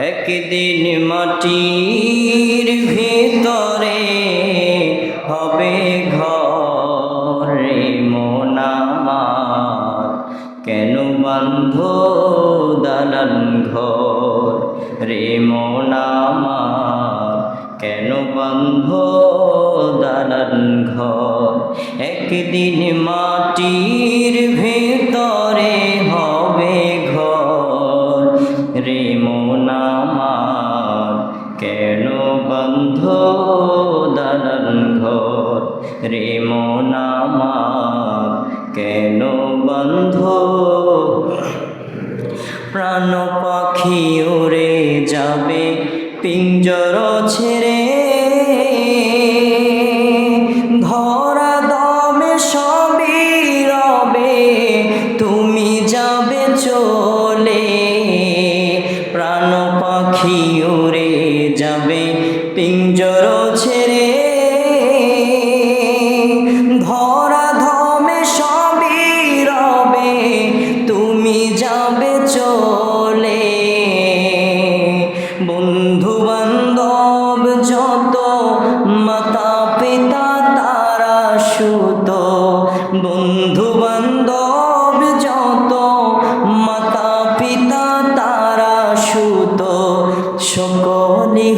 একদিন মাটির ভিতরে হবে ঘর রে মন আমার, কেন বান্ধ দালান ঘর রে মন আমার, কেন বান্ধ দালান ঘর। একদিন মাটির ভিতরে হবে ঘর রে মন আমার, কেন বান্ধ দালান ঘর রে মন আমার, কেন বান্ধ। প্রাণ পাখি উড়ে যাবে পিঞ্জর ছেড়ে, ধরা দমে সবই রবে তুমি যাবে চলে। প্রাণ পাখি উড়ে যাবে পিঞ্জর ছেড়ে, ধরা ধমে সবই রবে তুমি যাবে চলে। বন্ধু বান্ধব যত মাতা পিতা তারা সুত, বন্ধু বান্ধব যত মাতা পিতা তারা সুত, সকলি